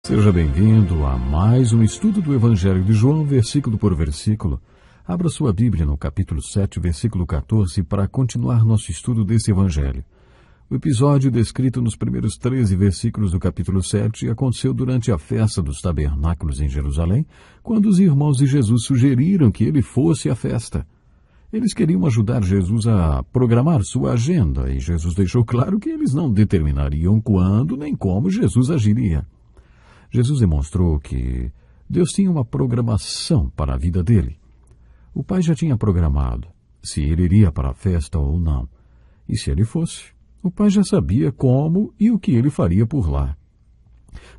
Seja bem-vindo a mais um estudo do Evangelho de João, versículo por versículo. Abra sua Bíblia no capítulo 7, versículo 14, para continuar nosso estudo desse Evangelho. O episódio descrito nos primeiros 13 versículos do capítulo 7 aconteceu durante a festa dos tabernáculos em Jerusalém, quando os irmãos de Jesus sugeriram que ele fosse à festa. Eles queriam ajudar Jesus a programar sua agenda, e Jesus deixou claro que eles não determinariam quando nem como Jesus agiria. Jesus demonstrou que Deus tinha uma programação para a vida dele. O Pai já tinha programado se ele iria para a festa ou não. E se ele fosse, o Pai já sabia como e o que ele faria por lá.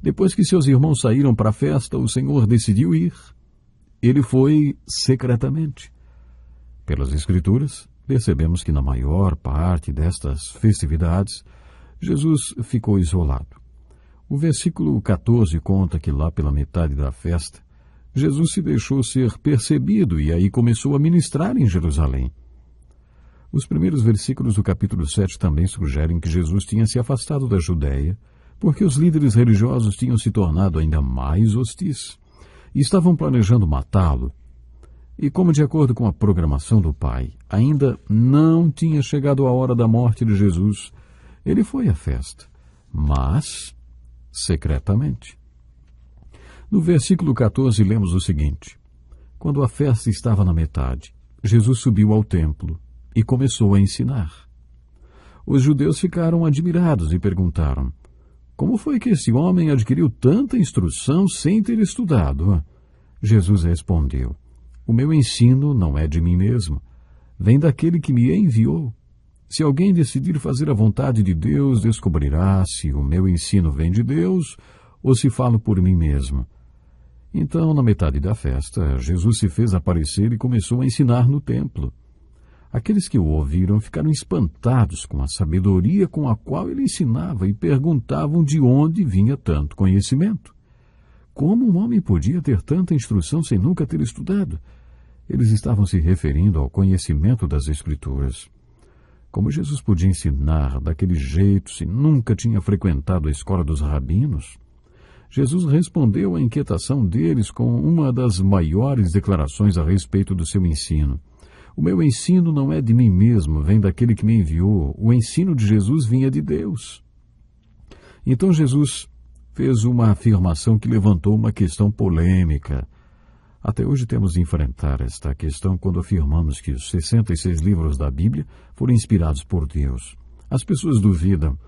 Depois que seus irmãos saíram para a festa, o Senhor decidiu ir. Ele foi secretamente. Pelas Escrituras, percebemos que na maior parte destas festividades, Jesus ficou isolado. O versículo 14 conta que lá pela metade da festa, Jesus se deixou ser percebido e aí começou a ministrar em Jerusalém. Os primeiros versículos do capítulo 7 também sugerem que Jesus tinha se afastado da Judéia, porque os líderes religiosos tinham se tornado ainda mais hostis e estavam planejando matá-lo. E como, de acordo com a programação do Pai, ainda não tinha chegado a hora da morte de Jesus, ele foi à festa, mas secretamente. No versículo 14 lemos o seguinte: quando a festa estava na metade, Jesus subiu ao templo e começou a ensinar. Os judeus ficaram admirados e perguntaram: como foi que esse homem adquiriu tanta instrução sem ter estudado? Jesus respondeu: o meu ensino não é de mim mesmo, vem daquele que me enviou. Se alguém decidir fazer a vontade de Deus, descobrirá se o meu ensino vem de Deus ou se falo por mim mesmo. Então, na metade da festa, Jesus se fez aparecer e começou a ensinar no templo. Aqueles que o ouviram ficaram espantados com a sabedoria com a qual ele ensinava e perguntavam de onde vinha tanto conhecimento. Como um homem podia ter tanta instrução sem nunca ter estudado? Eles estavam se referindo ao conhecimento das Escrituras. Como Jesus podia ensinar daquele jeito se nunca tinha frequentado a escola dos rabinos? Jesus respondeu à inquietação deles com uma das maiores declarações a respeito do seu ensino. O meu ensino não é de mim mesmo, vem daquele que me enviou. O ensino de Jesus vinha de Deus. Então Jesus fez uma afirmação que levantou uma questão polêmica. Até hoje temos de enfrentar esta questão quando afirmamos que os 66 livros da Bíblia foram inspirados por Deus. As pessoas duvidam.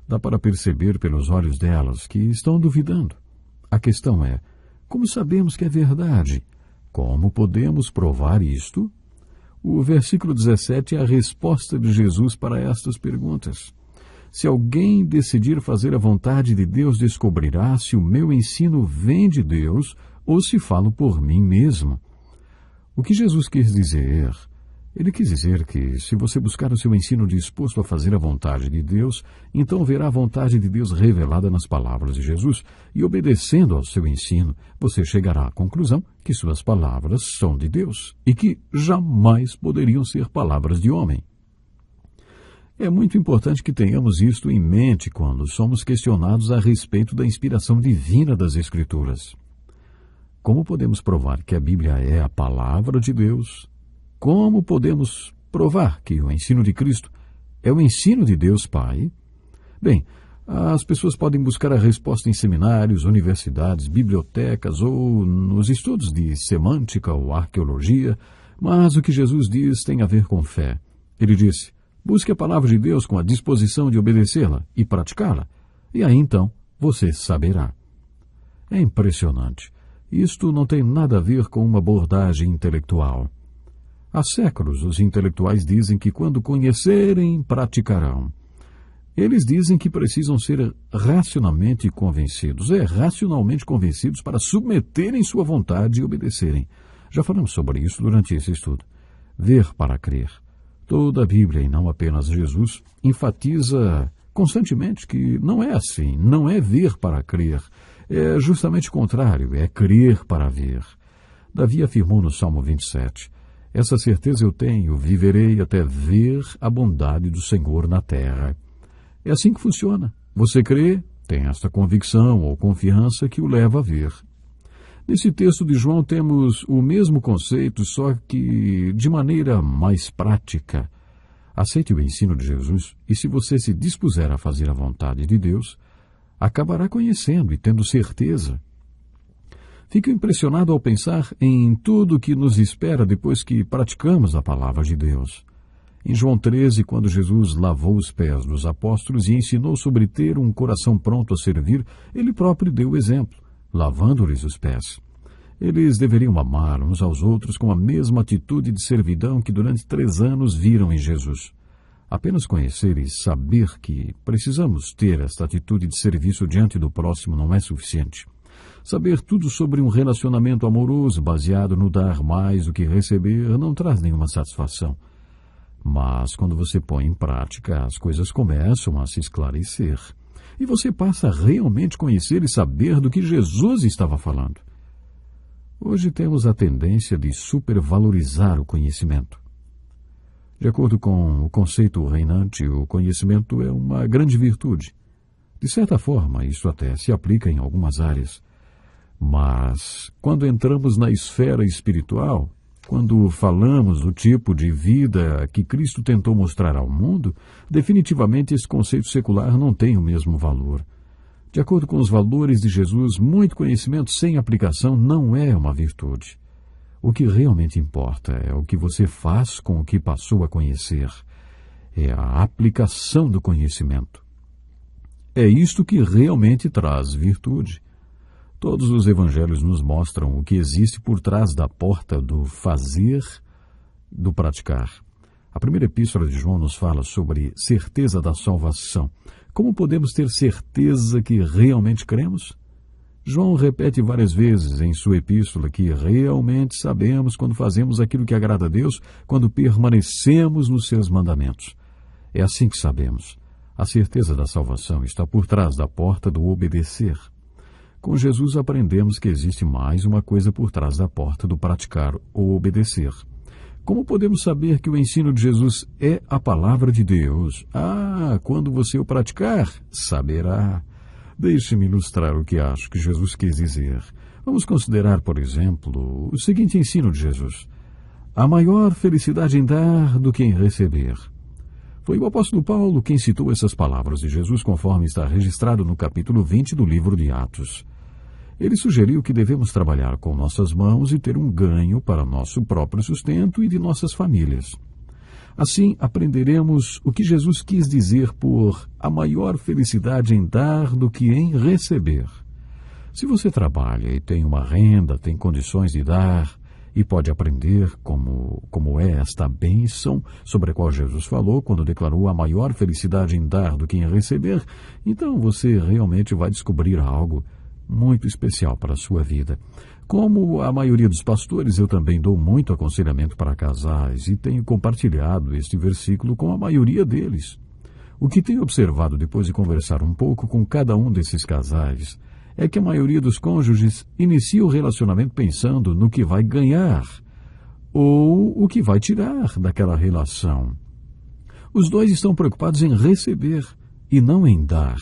Dá para perceber pelos olhos delas que estão duvidando. A questão é: como sabemos que é verdade? Como podemos provar isto? O versículo 17 é a resposta de Jesus para estas perguntas. Se alguém decidir fazer a vontade de Deus, descobrirá se o meu ensino vem de Deus ou se falo por mim mesmo. O que Jesus quis dizer? Ele quis dizer que, se você buscar o seu ensino disposto a fazer a vontade de Deus, então verá a vontade de Deus revelada nas palavras de Jesus, e obedecendo ao seu ensino, você chegará à conclusão que suas palavras são de Deus, e que jamais poderiam ser palavras de homem. É muito importante que tenhamos isto em mente quando somos questionados a respeito da inspiração divina das Escrituras. Como podemos provar que a Bíblia é a palavra de Deus? Como podemos provar que o ensino de Cristo é o ensino de Deus Pai? Bem, as pessoas podem buscar a resposta em seminários, universidades, bibliotecas ou nos estudos de semântica ou arqueologia, mas o que Jesus diz tem a ver com fé. Ele disse: busque a palavra de Deus com a disposição de obedecê-la e praticá-la, e aí então você saberá. É impressionante. Isto não tem nada a ver com uma abordagem intelectual. Há séculos, os intelectuais dizem que quando conhecerem, praticarão. Eles dizem que precisam ser racionalmente convencidos, racionalmente convencidos para submeterem sua vontade e obedecerem. Já falamos sobre isso durante esse estudo. Ver para crer. Toda a Bíblia, e não apenas Jesus, enfatiza constantemente que não é assim, não é ver para crer. É justamente o contrário, é crer para ver. Davi afirmou no Salmo 27, essa certeza eu tenho, viverei até ver a bondade do Senhor na terra. É assim que funciona. Você crê Tem esta convicção ou confiança que o leva a ver. Nesse texto de João temos o mesmo conceito, só que de maneira mais prática. Aceite o ensino de Jesus e, se você se dispuser a fazer a vontade de Deus, acabará conhecendo e tendo certeza. Fico impressionado ao pensar em tudo que nos espera depois que praticamos a palavra de Deus. Em João 13, quando Jesus lavou os pés dos apóstolos e ensinou sobre ter um coração pronto a servir, ele próprio deu o exemplo, lavando-lhes os pés. Eles deveriam amar uns aos outros com a mesma atitude de servidão que durante 3 anos viram em Jesus. Apenas conhecer e saber que precisamos ter esta atitude de serviço diante do próximo não é suficiente. Saber tudo sobre um relacionamento amoroso baseado no dar mais do que receber não traz nenhuma satisfação. Mas quando você põe em prática, as coisas começam a se esclarecer. E você passa a realmente conhecer e saber do que Jesus estava falando. Hoje temos a tendência de supervalorizar o conhecimento. De acordo com o conceito reinante, o conhecimento é uma grande virtude. De certa forma, isso até se aplica em algumas áreas. Mas, quando entramos na esfera espiritual, quando falamos do tipo de vida que Cristo tentou mostrar ao mundo, definitivamente esse conceito secular não tem o mesmo valor. De acordo com os valores de Jesus, muito conhecimento sem aplicação não é uma virtude. O que realmente importa é o que você faz com o que passou a conhecer. É a aplicação do conhecimento. É isto que realmente traz virtude. Todos os evangelhos nos mostram o que existe por trás da porta do fazer, do praticar. A primeira epístola de João nos fala sobre certeza da salvação. Como podemos ter certeza que realmente cremos? João repete várias vezes em sua epístola que realmente sabemos quando fazemos aquilo que agrada a Deus, quando permanecemos nos seus mandamentos. É assim que sabemos. A certeza da salvação está por trás da porta do obedecer. Com Jesus aprendemos que existe mais uma coisa por trás da porta do praticar ou obedecer. Como podemos saber que o ensino de Jesus é a palavra de Deus? Quando você o praticar, saberá. Deixe-me ilustrar o que acho que Jesus quis dizer. Vamos considerar, por exemplo, o seguinte ensino de Jesus. Há maior felicidade em dar do que em receber. Foi o apóstolo Paulo quem citou essas palavras de Jesus, conforme está registrado no capítulo 20 do livro de Atos. Ele sugeriu que devemos trabalhar com nossas mãos e ter um ganho para nosso próprio sustento e de nossas famílias. Assim, aprenderemos o que Jesus quis dizer por a maior felicidade em dar do que em receber. Se você trabalha e tem uma renda, tem condições de dar e pode aprender como é esta bênção sobre a qual Jesus falou quando declarou a maior felicidade em dar do que em receber, então você realmente vai descobrir algo muito especial para a sua vida. Como a maioria dos pastores, eu também dou muito aconselhamento para casais e tenho compartilhado este versículo com a maioria deles. O que tenho observado depois de conversar um pouco com cada um desses casais é que a maioria dos cônjuges inicia o relacionamento pensando no que vai ganhar ou o que vai tirar daquela relação. Os dois estão preocupados em receber e não em dar.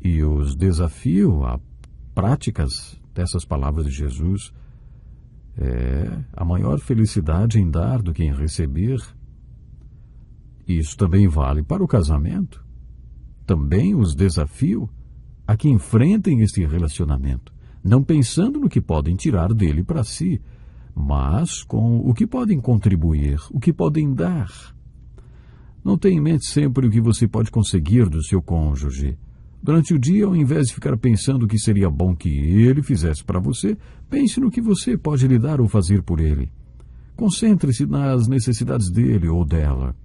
E os desafio a práticas dessas palavras de Jesus é a maior felicidade em dar do que em receber. Isso também vale para o casamento. Também os desafio a que enfrentem este relacionamento, não pensando no que podem tirar dele para si, mas com o que podem contribuir, o que podem dar. Não tenha em mente sempre o que você pode conseguir do seu cônjuge. Durante o dia, ao invés de ficar pensando o que seria bom que ele fizesse para você, pense no que você pode lhe dar ou fazer por ele. Concentre-se nas necessidades dele ou dela.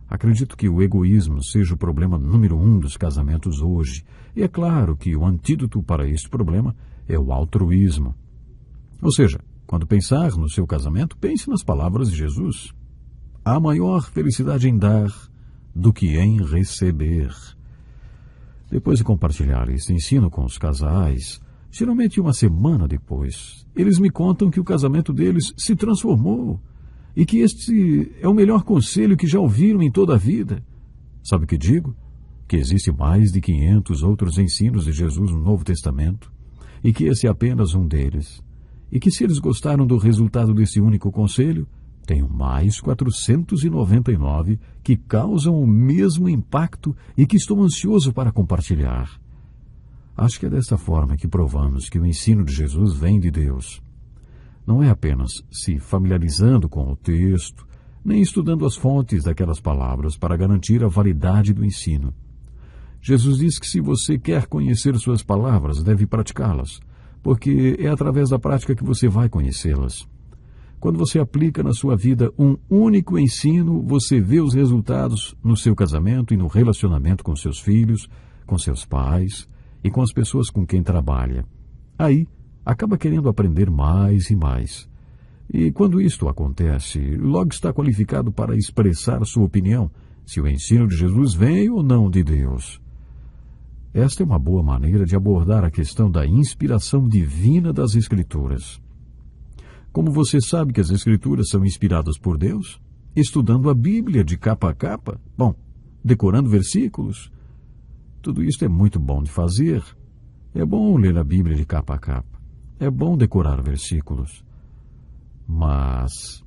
Acredito que o egoísmo seja o problema número 1 dos casamentos hoje. E é claro que o antídoto para este problema é o altruísmo. Ou seja, quando pensar no seu casamento, pense nas palavras de Jesus. Há maior felicidade em dar do que em receber. Depois de compartilhar este ensino com os casais, geralmente uma semana depois, eles me contam que o casamento deles se transformou e que este é o melhor conselho que já ouviram em toda a vida. Sabe o que digo? que existem mais de 500 outros ensinos de Jesus no Novo Testamento e que esse é apenas um deles, e que se eles gostaram do resultado desse único conselho, tenho mais 499 que causam o mesmo impacto e que estou ansioso para compartilhar. Acho que é dessa forma que provamos que o ensino de Jesus vem de Deus. Não é apenas se familiarizando com o texto, nem estudando as fontes daquelas palavras para garantir a validade do ensino. Jesus diz que se você quer conhecer suas palavras, deve praticá-las, porque é através da prática que você vai conhecê-las. Quando você aplica na sua vida um único ensino, você vê os resultados no seu casamento e no relacionamento com seus filhos, com seus pais e com as pessoas com quem trabalha. Aí, acaba querendo aprender mais e mais. E quando isto acontece, logo está qualificado para expressar sua opinião, se o ensino de Jesus vem ou não de Deus. Esta é uma boa maneira de abordar a questão da inspiração divina das Escrituras. Como você sabe que as Escrituras são inspiradas por Deus? Estudando a Bíblia de capa a capa? Bom, decorando versículos? Tudo isso é muito bom de fazer. É bom ler a Bíblia de capa a capa. É bom decorar versículos. Mas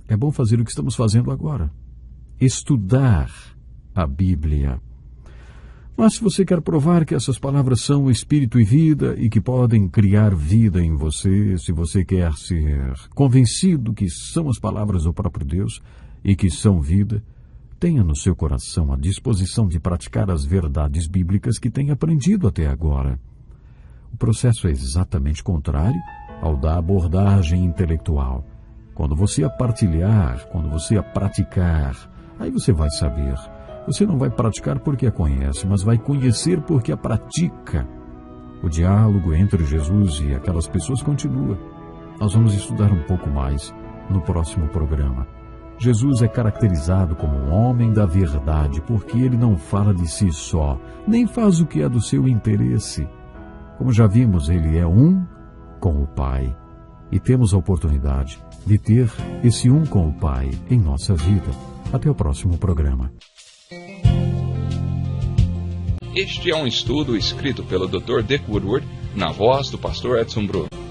é bom fazer o que estamos fazendo agora. Estudar a Bíblia. Mas se você quer provar que essas palavras são espírito e vida e que podem criar vida em você, se você quer ser convencido que são as palavras do próprio Deus e que são vida, tenha no seu coração a disposição de praticar as verdades bíblicas que tem aprendido até agora. O processo é exatamente contrário ao da abordagem intelectual. Quando você a partilhar, quando você a praticar, aí você vai saber. Você não vai praticar porque a conhece, mas vai conhecer porque a pratica. O diálogo entre Jesus e aquelas pessoas continua. Nós vamos estudar um pouco mais no próximo programa. Jesus é caracterizado como um homem da verdade porque ele não fala de si só, nem faz o que é do seu interesse. Como já vimos, ele é um com o Pai. E temos a oportunidade de ter esse um com o Pai em nossa vida. Até o próximo programa. Este é um estudo escrito pelo Dr. Dick Woodward, na voz do pastor Edson Bruno.